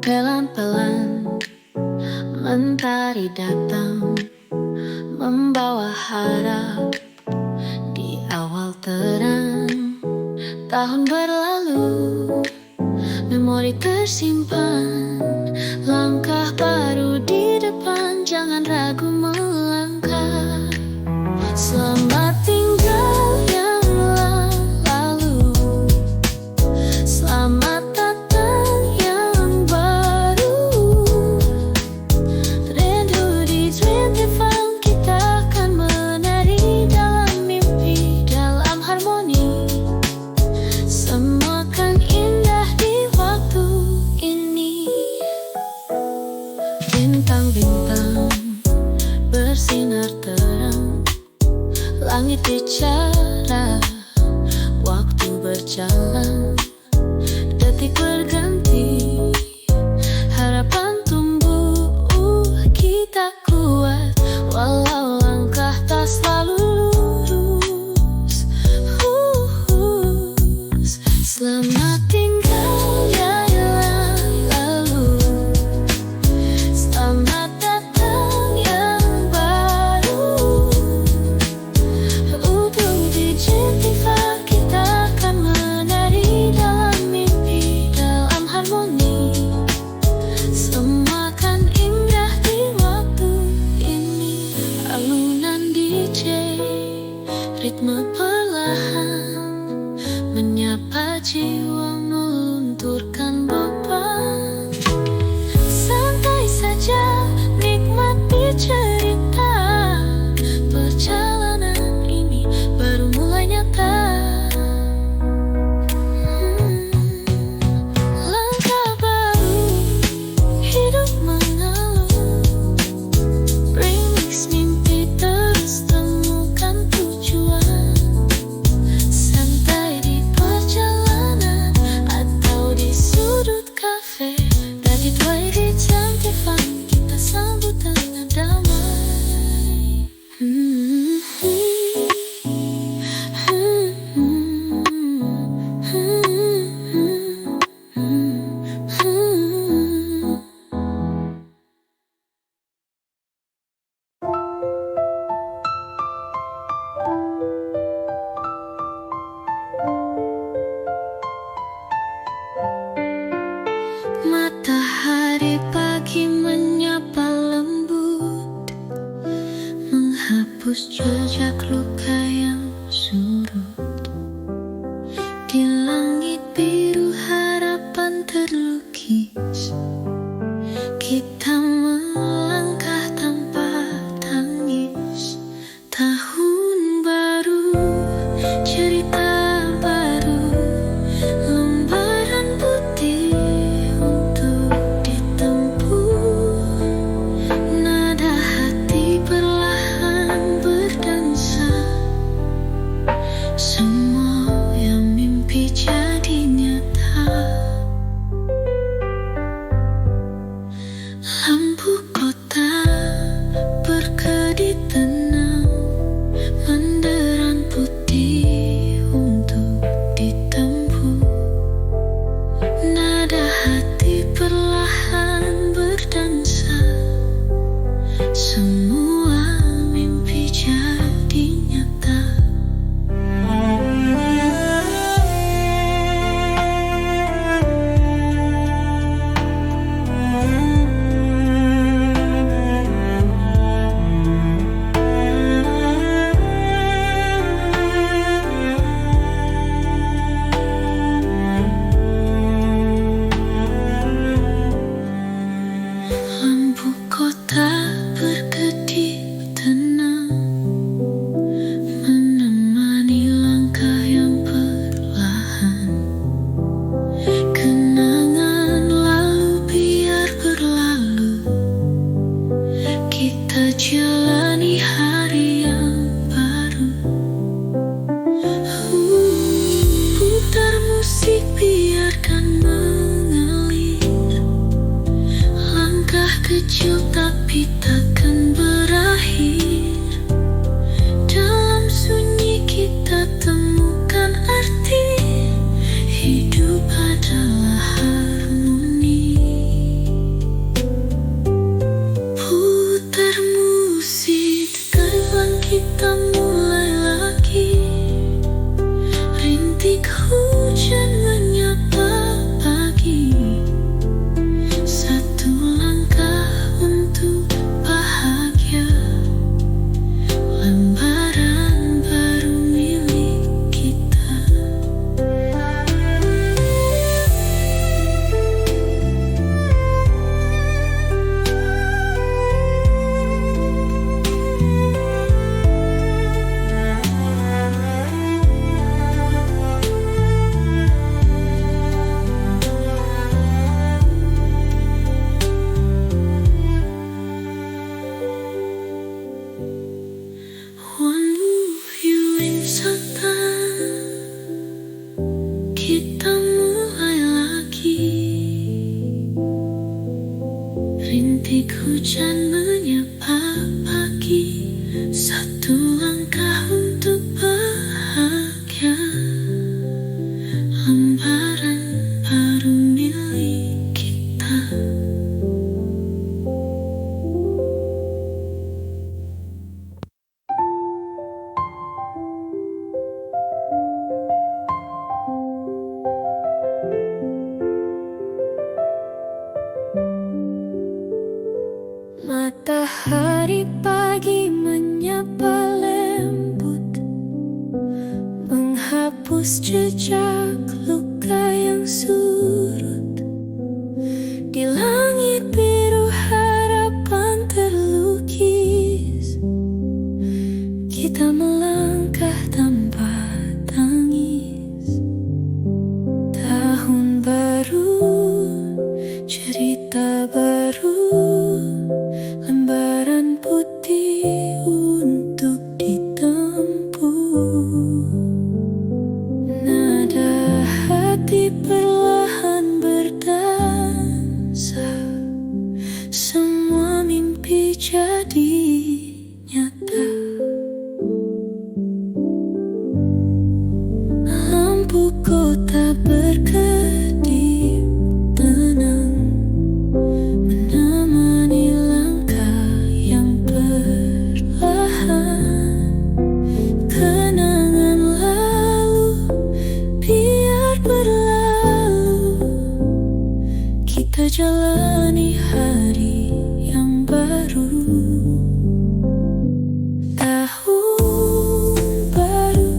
Pelan-pelan mentari datang, membawa harap di awal terang. Tahun berlalu, memori tersimpan, langkah baru di depan, jangan ragu melangkah. Selamat tinggal yang lalu, selamat datang yang baru. Rindu di 25, kita akan menari dalam mimpi, dalam harmoni. Semua kan indah di waktu ini. Bintang-bintang bersinar terang, langit bicara, waktu berjalan, detik berganti, harapan tumbuh, kita kuat walau langkah tak selalu lurus. Selamat tinggal yang lalu, selamat datang yang baru. Di 25, kita akan menari dalam mimpi, dalam harmoni. Semua kan indah di waktu ini. Alunan DJ, ritme perlahan, menyapa jiwa, melunturkan beban. Santai saja, nikmati cerita, perjalanan ini baru mulai nyata. Langkah baru, hidup mengalir, remix mimpi terus temukan tujuan. Santai di perjalanan, santai, kita mulai lagi. Rintik hujan menyapa pagi, satu langkah untuk bahagia. Lembaran baru milik kita. Matahari pagi menyapa lembut, menghapus jejak luka yang surut. Di langit biru harapan terlukis, kita melangkah tanpa tangis. Tahun baru, cerita baru, lembaran putih untuk ditempuh. Nada hati perlahan berdansa, semua mimpi jadi nyata. Lampu kota berkedip tenang, menemani langkah yang perlahan. Kenangan lalu biar berlalu, kita jalani hari yang baru. Tahun baru,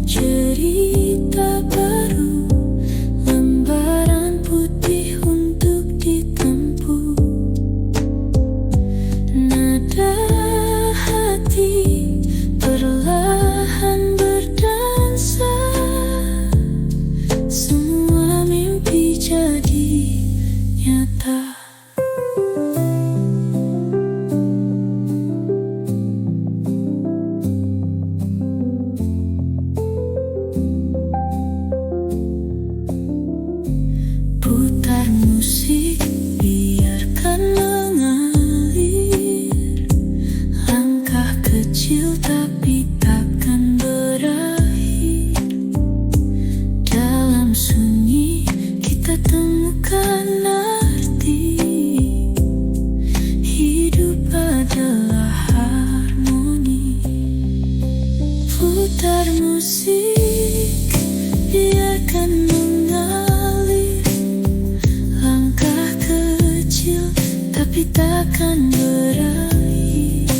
cerita baru, lembaran putih untuk ditempuh. Nada hati perlahan berdansa, semua mimpi jadi nyata. Putar musik, biarkan mengalir. Langkah kecil tapi takkan berakhir. Dalam sunyi kita temukan arti. Hidup adalah harmoni. Putar musik, biarkan mengalir. Langkah kecil tapi takkan berakhir.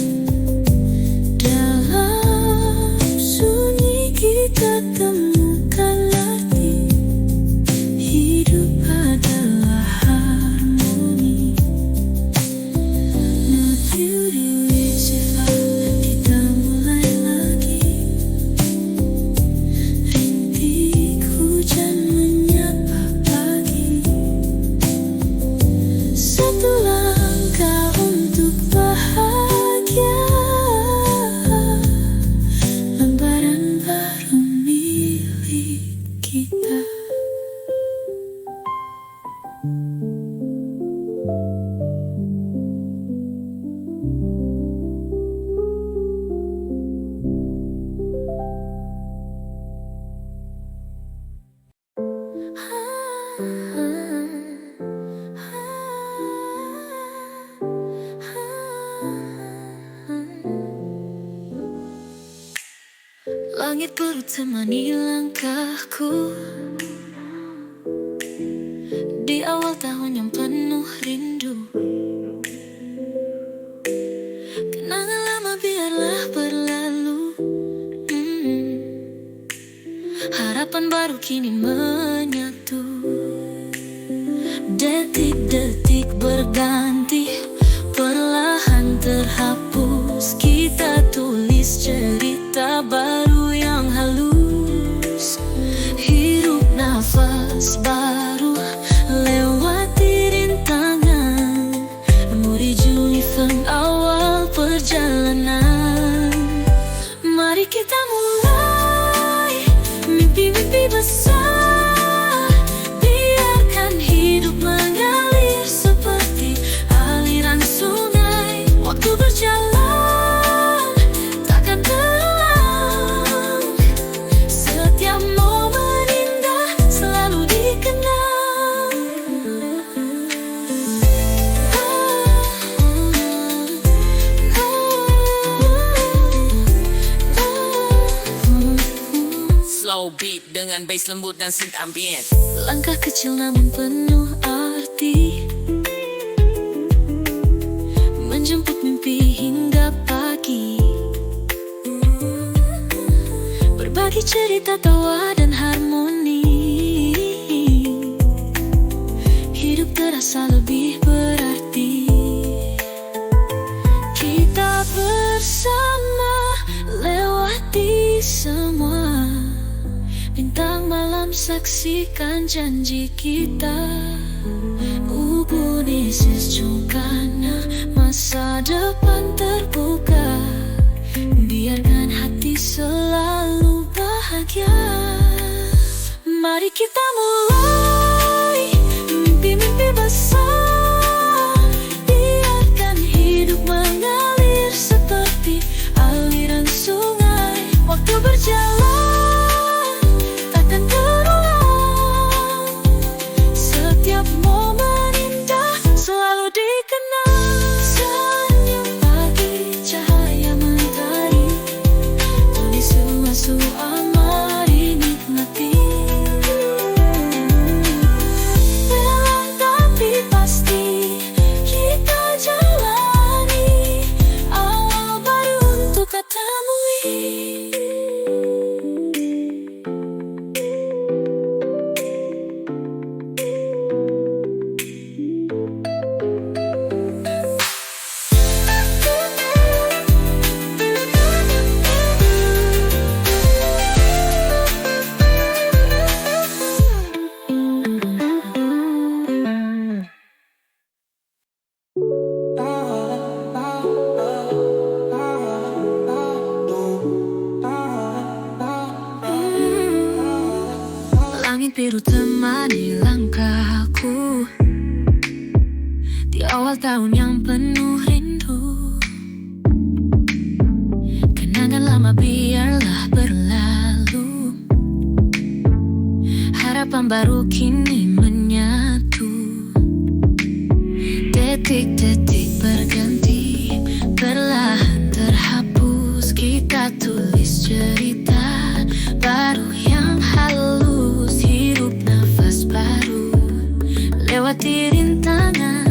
Dalam sunyi kita temukan arti. Hidup adalah harmoni. No beauty with sifat, kita mulai lagi. Rintik hujan menyapa pagi, satu langkah untuk bahagia. Lembaran baru milik kita. Langit biru temani langkahku di awal tahun yang penuh rindu. Kenangan lama biarlah berlalu. Harapan baru kini menyatu. Detik-detik berganti, perlahan terhapus. Kita tulis cerita baru yang halus. Hirup nafas baru, lewati rintangan. Memori Junifeng awal perjalanan. Mari kita mulai besar. Biarkan hidup mengalir seperti aliran sungai. Waktu berjalan takkan terulang. Setiap momen indah selalu dikenang. Slow beat dengan bass lembut dan synth ambient. Langkah kecil namun penuh arti, menjemput mimpi hingga pagi. Berbagi cerita, tawa dan harmoni. Hidup terasa lebih berarti. Kita bersama lewati semua. Bintang malam saksikan janji kita. Ubunesis Chungkana, masa depan terbuka. Biarkan hati selalu bahagia. Mari kita mulai mimpi-mimpi besar. Biarkan hidup mengalir seperti aliran sungai. Waktu berjalan takkan terulang. Setiap momen indah selalu dikenang. Senyum pagi, cahaya mentari, tulis suara mari nikmati. Pelan tapi pasti kita jalani. Awal baru untuk ketemui. Langit biru temani langkahku di awal tahun yang penuh rindu. Kenangan lama biarlah berlalu. Harapan baru kini menyatu. Detik-detik berganti, perlahan terhapus. Kita tulis cerita baru yang halus. Hidup nafas baru, lewati rintangan.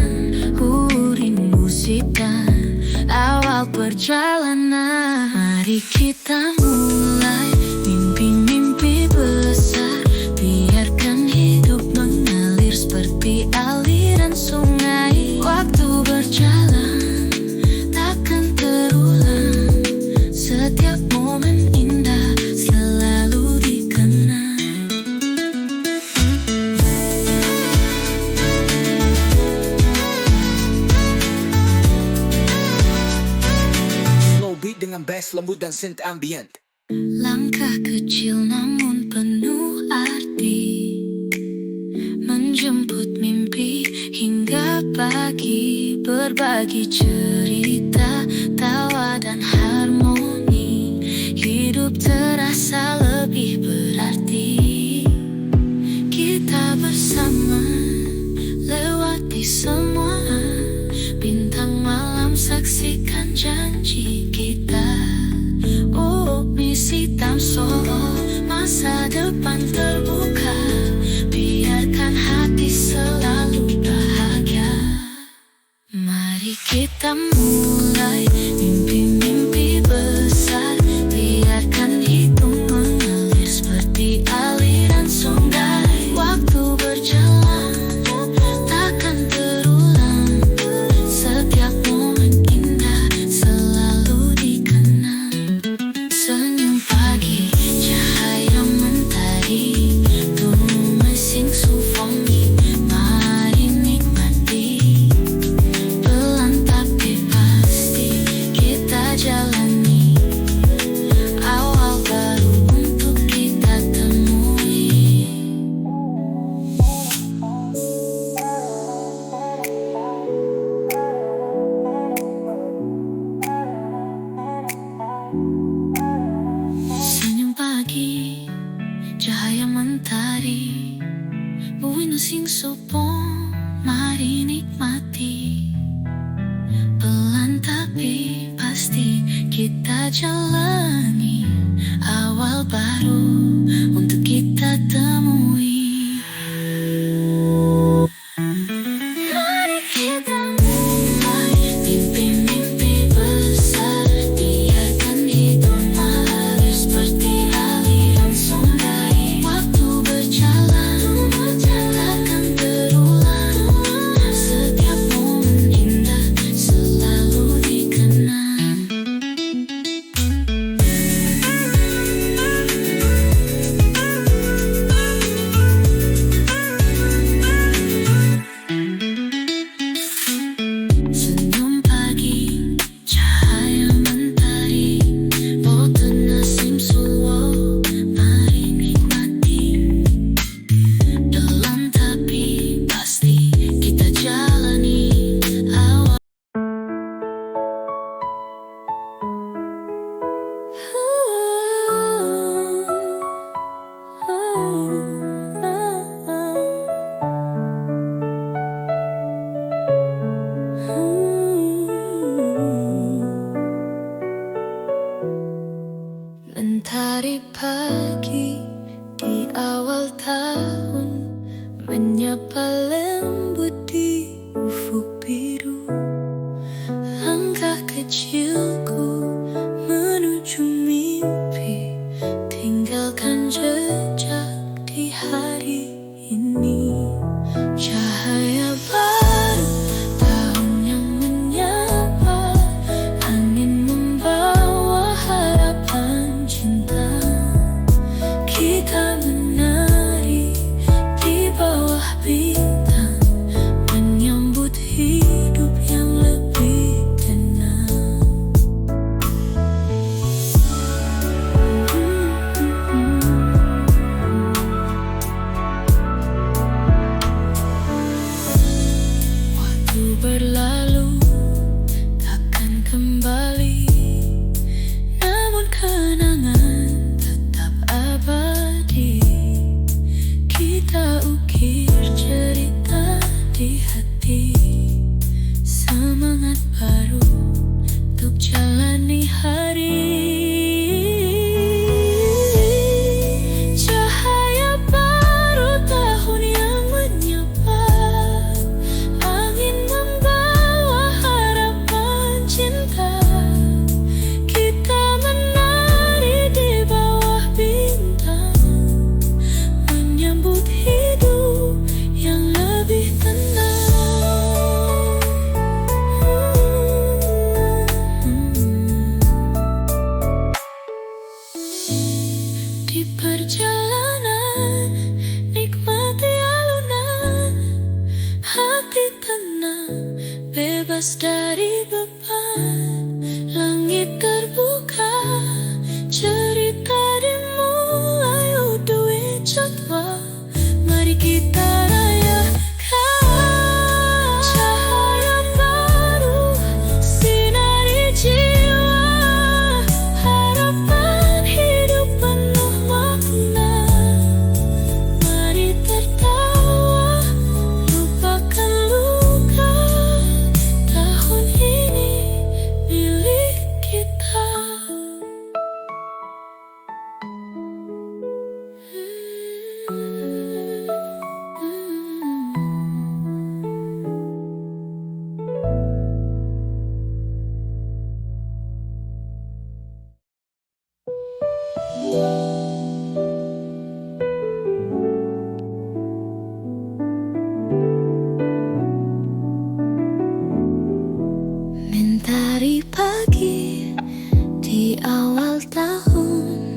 Rindu sitan awal perjalanan. Mari kita mulai mimpi-mimpi besar. Biarkan hidup mengalir seperti aliran sungai. Waktu berjalan takkan terulang. Setiap momen indah selalu dikenang. Slow beat dengan bass lembut dan synth ambient. Langkah kecil namun penuh arti, menjemput mimpi hingga pagi. Berbagi cerita, tawa dan harmoni. Hidup terasa lebih berarti. Kita bersama lewati semua. Bintang malam saksikan janji kita. Oh, misi hitam solo, masa depan terbuka. Biarkan hati selalu bahagia. Mari kita mulai mimpi-mimpi besar. Biarkan hidup mengalir seperti aliran sungai. Waktu berjalan takkan terulang. Setiap momen indah selalu dikenang. Senyum pagi, cahaya mentari, tumesing sufongi. sing sopo, mari nikmati. Pelan tapi pasti kita jalani. Awal baru untuk kita temui. Mari kita mulai mimpi-mimpi besar. Biarkan hidup mengalir seperti aliran sungai. Waktu berjalan, takkan berulang. Setiap momen indah selalu dikenang. Senyum pagi, cahaya mentari, foto nasim suwo, mari nikmati. Pelan tapi pasti kita jalani. Awal mentari pagi di awal tahun menyapa lembut di ufuk biru. Langkah kecilku menuju mimpi, tinggalkan jejak di hari ini. Cahaya baru, tahun yang menyapa, angin membawa harapan cinta. Kita menari di bawah bintang, menyambut hidup yang lebih tenang. Waktu berlalu takkan kembali, namun kenangan tetap abadi. Kita ukir cerita di hati, semangat baru untuk jalani hari. Cahaya baru, tahun yang menyapa, angin membawa harapan cinta. Kita menari di bawah bintang, menyambut hidup yang lebih tenang. Di perjalanan, nikmati alunan, hati tenang, bebas dari beban. Langit terbuka, cerita dimulai, udui jadwal. Mari kita rayakan. Cahaya baru, sinari jiwa, harapan hidup penuh makna. Mari tertawa, lupakan luka, tahun ini milik kita. Mentari pagi di awal tahun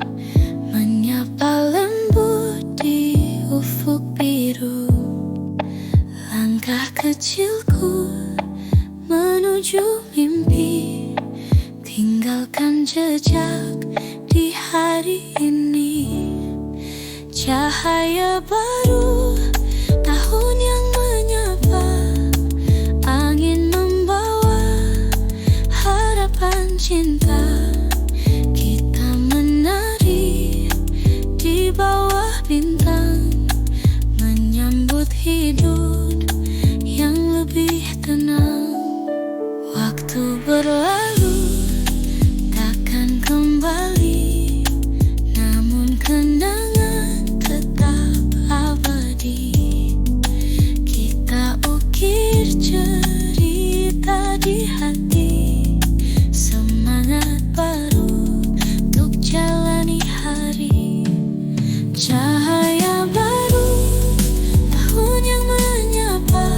menyapa lembut di ufuk biru. Langkah kecilku menuju mimpi, tinggalkan jejak di hari ini. Cahaya baru, tahun yang menyapa, angin membawa harapan cinta. Kita menari di bawah bintang, menyambut hidup Cahaya baru, tahun yang menyapa,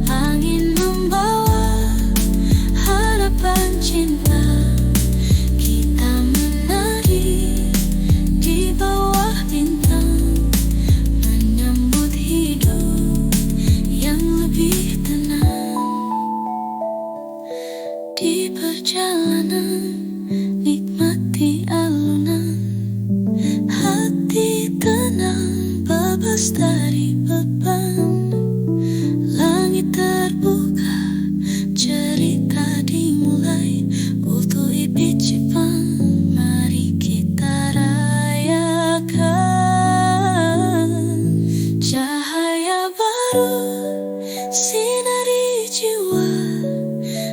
angin membawa harapan cinta. Kita menari di bawah bintang, menyambut hidup yang lebih tenang. Di perjalanan nikmati alunan, hati tenang, bebas dari beban. Langit terbuka, cerita dimulai. Kultu Ipit Jepang, mari kita rayakan. Cahaya baru, sinari jiwa,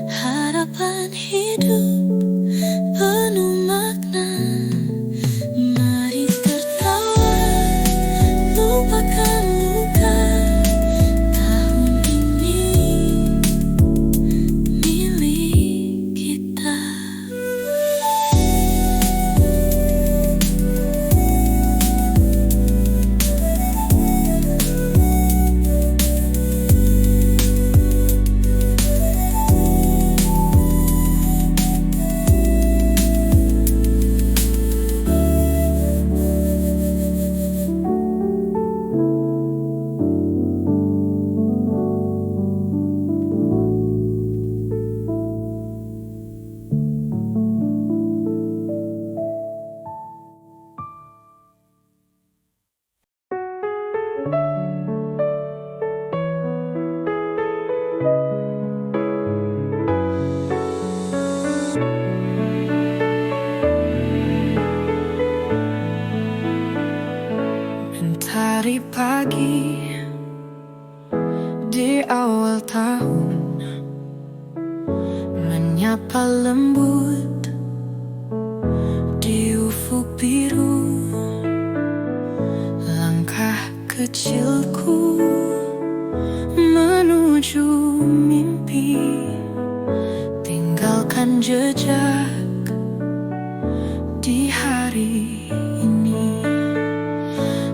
harapan hidup penuh makna. Mari tertawa, lupakan luka. Tahun ini milik kita. Mentari pagi di awal tahun menyapa lembut di ufuk biru. Langkah kecilku menuju mimpi, tinggalkan jejak di hari ini.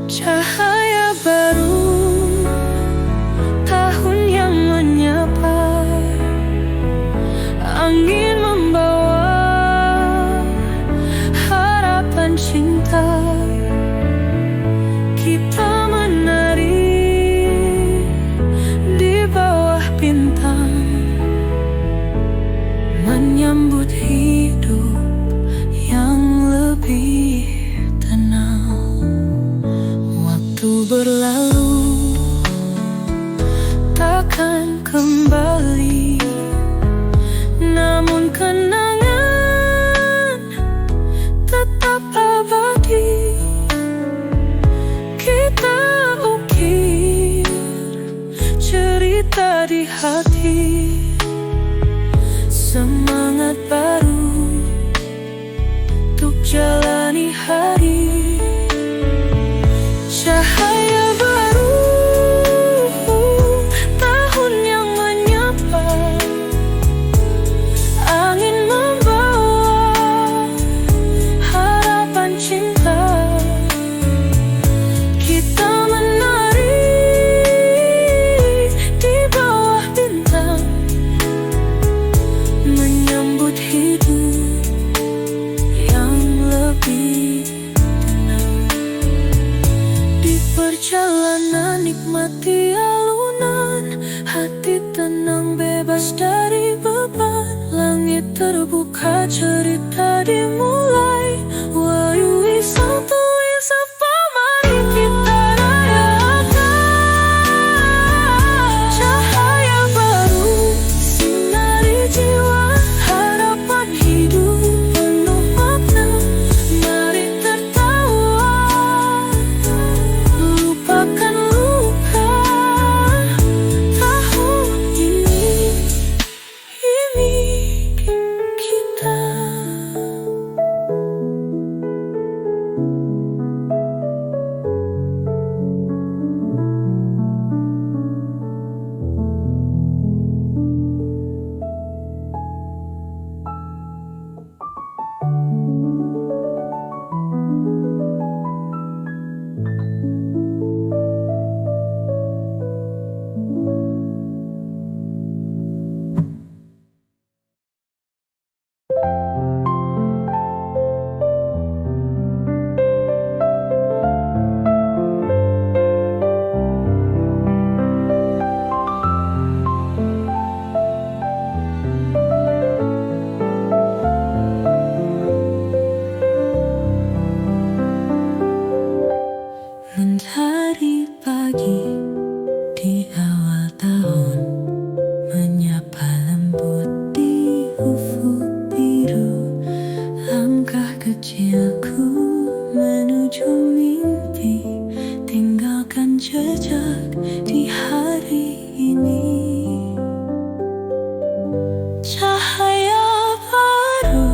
Cahaya baru, tahun yang menyapa, angin membawa harapan cinta. Kita menari di bawah bintang, menyambut hidup yang lebih tenang. Waktu berlalu takkan kembali, namun kenangan tetap abadi. Kita ukir cerita di hati, semangat baru untuk jalani hari. Cahaya baru, tahun yang menyapa, angin membawa harapan cinta. Kita menari di bawah bintang, menyambut hidup yang lebih tenang. Di perjalanan nikmati alunan, hati tenang, bebas dari beban. Langit terbuka, cerita dimulai. Wayui Santo Isapa, mari kita rayakan. Cahaya baru, sinari jiwa, harapan hidup penuh makna. Mari tertawa, lupakan luka. Tahun ini kita. menuju mimpi, tinggalkan jejak di hari ini. Cahaya baru,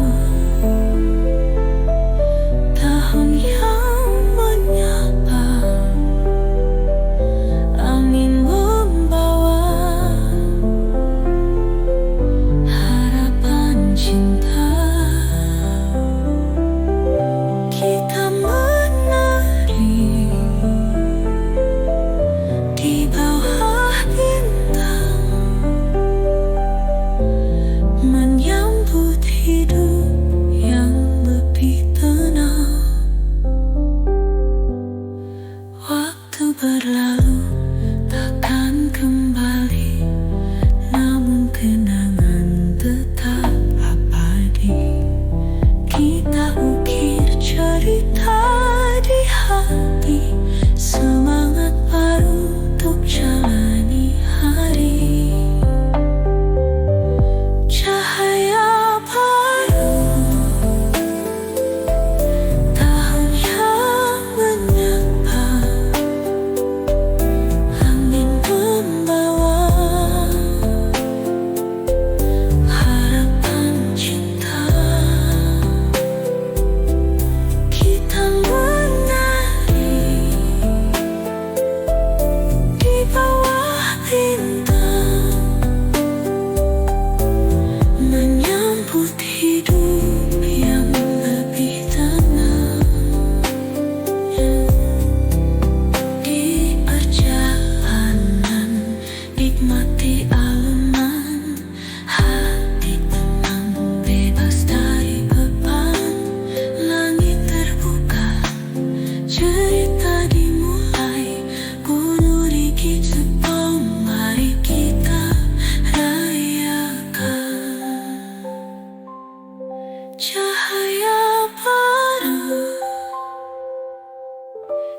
tahun yang menyapa, angin membawa harapan cinta. Kita menari di bawah bintang, menyambut hidup yang lebih tenang. Waktu berlalu takkan kembali, namun kenangan tetap abadi. Kita ukir cerita di hati, semangat baru untuk jalani hari. Cahaya baru, tahun yang menyapa, angin membawa harapan cinta. Kita menari di bawah bintang, menyambut hidup yang lebih tenang. Di perjalanan nikmati alunan, hati tenang bebas dari beban. Langit terbuka, cerita dimulai, gunung Rigi Jepang, mari kita rayakan. Cahaya baru,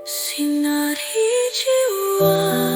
sinari jiwa.